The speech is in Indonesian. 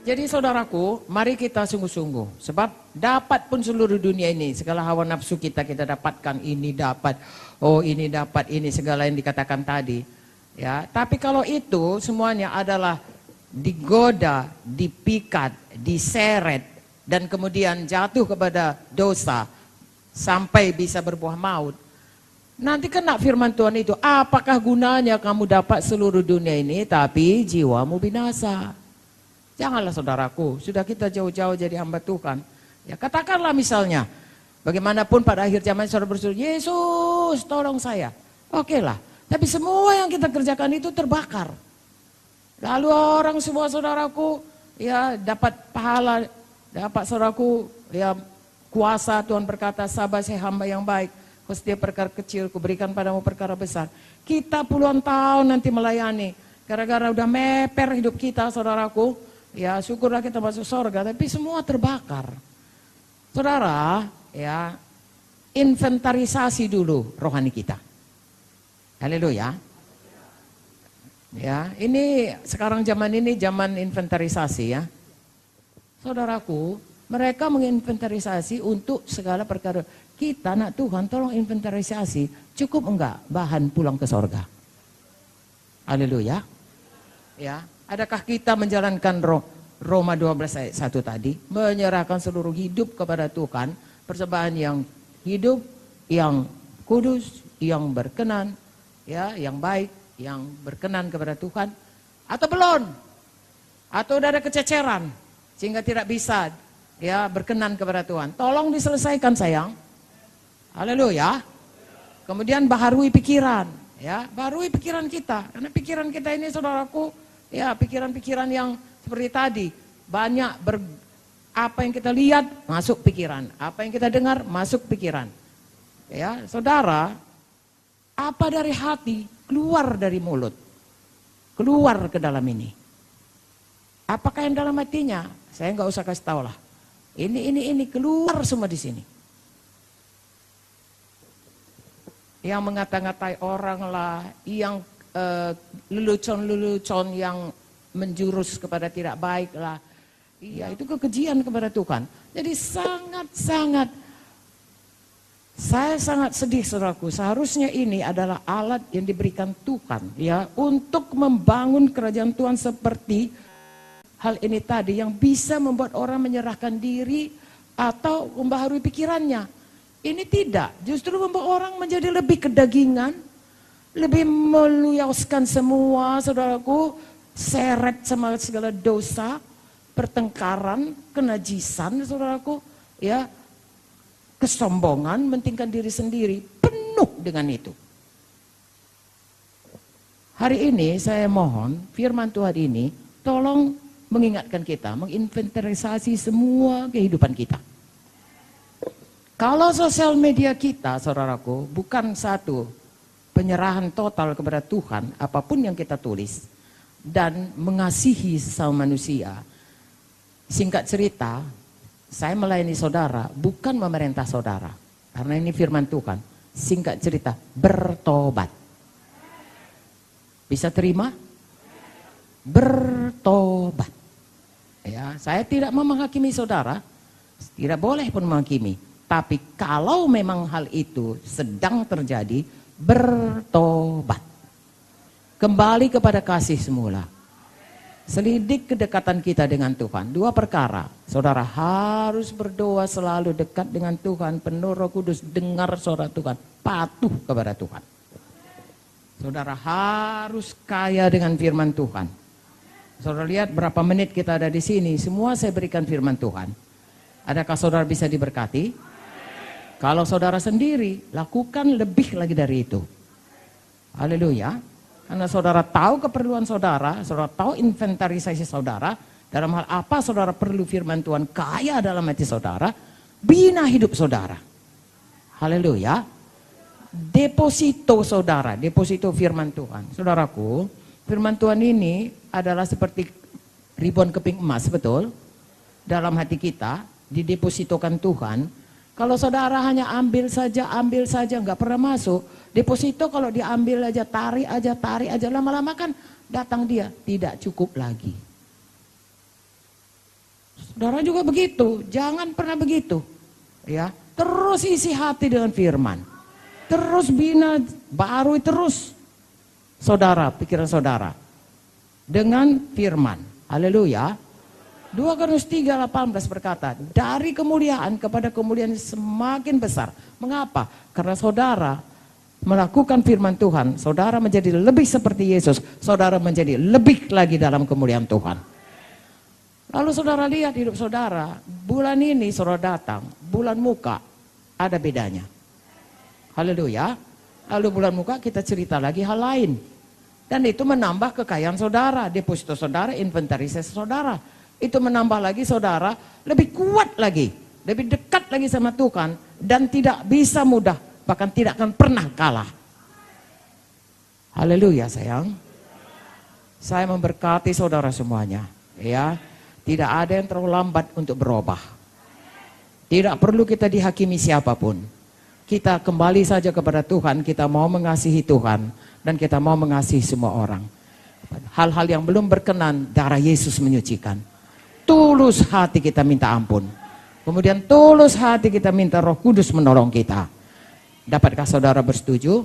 Jadi saudaraku, mari kita sungguh-sungguh. Sebab dapat pun seluruh dunia ini, segala hawa nafsu kita dapatkan, ini dapat, oh ini dapat, ini segala yang dikatakan tadi. Ya, tapi kalau itu semuanya adalah digoda, dipikat, diseret, dan kemudian jatuh kepada dosa, sampai bisa berbuah maut. Nanti kena firman Tuhan itu, apakah gunanya kamu dapat seluruh dunia ini, tapi jiwamu binasa. Janganlah saudaraku, sudah kita jauh-jauh jadi hamba Tuhan. Ya katakanlah misalnya, bagaimanapun pada akhir zaman saudara berseru, Yesus tolong saya. Oke lah, tapi semua yang kita kerjakan itu terbakar. Lalu orang semua saudaraku, ya dapat pahala, dapat saudaraku, ya kuasa. Tuhan berkata, sabar saya hamba yang baik. Kau setia perkara kecil, kuberikan padamu perkara besar. Kita puluhan tahun nanti melayani, gara-gara udah meper hidup kita saudaraku. Ya syukurlah kita masuk surga, tapi semua terbakar. Saudara, ya inventarisasi dulu rohani kita. Haleluya. Ya, ini sekarang zaman ini zaman inventarisasi ya. Saudaraku, mereka menginventarisasi untuk segala perkara. Kita anak Tuhan tolong inventarisasi, cukup enggak bahan pulang ke surga? Haleluya. Ya. Adakah kita menjalankan Roma 12 ayat 1 tadi, menyerahkan seluruh hidup kepada Tuhan, persembahan yang hidup, yang kudus, yang berkenan, ya, yang baik, yang berkenan kepada Tuhan, atau belum? Atau udah ada kececeran sehingga tidak bisa ya berkenan kepada Tuhan. Tolong diselesaikan sayang. Haleluya. Kemudian baharui pikiran, ya, baharui pikiran kita, karena pikiran kita ini saudaraku, ya pikiran-pikiran yang seperti tadi, banyak apa yang kita lihat masuk pikiran, apa yang kita dengar masuk pikiran. Ya, saudara, apa dari hati keluar dari mulut, keluar ke dalam ini. Apakah yang dalam hatinya? Saya nggak usah kasih tahu lah. Ini keluar semua di sini. Yang mengata-ngatai orang lah, yang lelucon-lelucon yang menjurus kepada tidak baik lah. Iya, itu kekejian kepada Tuhan. Jadi saya sangat sedih saudaraku. Seharusnya ini adalah alat yang diberikan Tuhan ya untuk membangun kerajaan Tuhan seperti hal ini tadi yang bisa membuat orang menyerahkan diri atau membaharui pikirannya. Ini tidak, justru membuat orang menjadi lebih kedagingan, lebih meluyaskan semua saudaraku, seret sama segala dosa, pertengkaran, kenajisan saudaraku, ya, kesombongan, mentingkan diri sendiri, penuh dengan itu. Hari ini saya mohon firman Tuhan ini tolong mengingatkan kita, menginventarisasi semua kehidupan kita. Kalau sosial media kita saudaraku bukan satu penyerahan total kepada Tuhan, apapun yang kita tulis, dan mengasihi sesama manusia. Singkat cerita, saya melayani saudara, bukan memerintah saudara. Karena ini firman Tuhan. Singkat cerita, bertobat. Bisa terima? Bertobat. Ya, saya tidak mau menghakimi saudara, tidak boleh pun menghakimi. Tapi kalau memang hal itu sedang terjadi, bertobat. Kembali kepada kasih semula. Selidik kedekatan kita dengan Tuhan. Dua perkara. Saudara harus berdoa selalu dekat dengan Tuhan. Penuh Roh Kudus, dengar suara Tuhan. Patuh kepada Tuhan. Saudara harus kaya dengan firman Tuhan. Saudara lihat berapa menit kita ada di sini. Semua saya berikan firman Tuhan. Adakah saudara bisa diberkati? Kalau saudara sendiri, lakukan lebih lagi dari itu. Haleluya. Karena saudara tahu keperluan saudara tahu inventarisasi saudara, dalam hal apa saudara perlu firman Tuhan kaya dalam hati saudara, bina hidup saudara. Haleluya. Deposito saudara, deposito firman Tuhan. Saudaraku, firman Tuhan ini adalah seperti ribuan keping emas, betul? Dalam hati kita, didepositokan Tuhan. Kalau saudara hanya ambil saja, nggak pernah masuk. Deposito kalau diambil aja, tarik aja, lama-lama kan datang dia, tidak cukup lagi. Saudara juga begitu, jangan pernah begitu. Ya, terus isi hati dengan firman. Terus bina baru terus saudara, pikiran saudara dengan firman. Haleluya. 2 Korintus 3:18 berkata, dari kemuliaan kepada kemuliaan semakin besar. Mengapa? Karena saudara melakukan firman Tuhan, saudara menjadi lebih seperti Yesus, saudara menjadi lebih lagi dalam kemuliaan Tuhan. Lalu saudara lihat hidup saudara, bulan ini saudara datang, bulan muka, ada bedanya. Haleluya. Lalu bulan muka kita cerita lagi hal lain. Dan itu menambah kekayaan saudara, deposito saudara, inventarisasi saudara. Itu menambah lagi saudara lebih kuat lagi, lebih dekat lagi sama Tuhan. Dan tidak bisa mudah, bahkan tidak akan pernah kalah. Haleluya sayang. Saya memberkati saudara semuanya. Ya, tidak ada yang terlalu lambat untuk berubah. Tidak perlu kita dihakimi siapapun. Kita kembali saja kepada Tuhan, kita mau mengasihi Tuhan. Dan kita mau mengasihi semua orang. Hal-hal yang belum berkenan, darah Yesus menyucikan. Tulus hati kita minta ampun. Kemudian tulus hati kita minta Roh Kudus menolong kita. Dapatkah saudara bersetuju?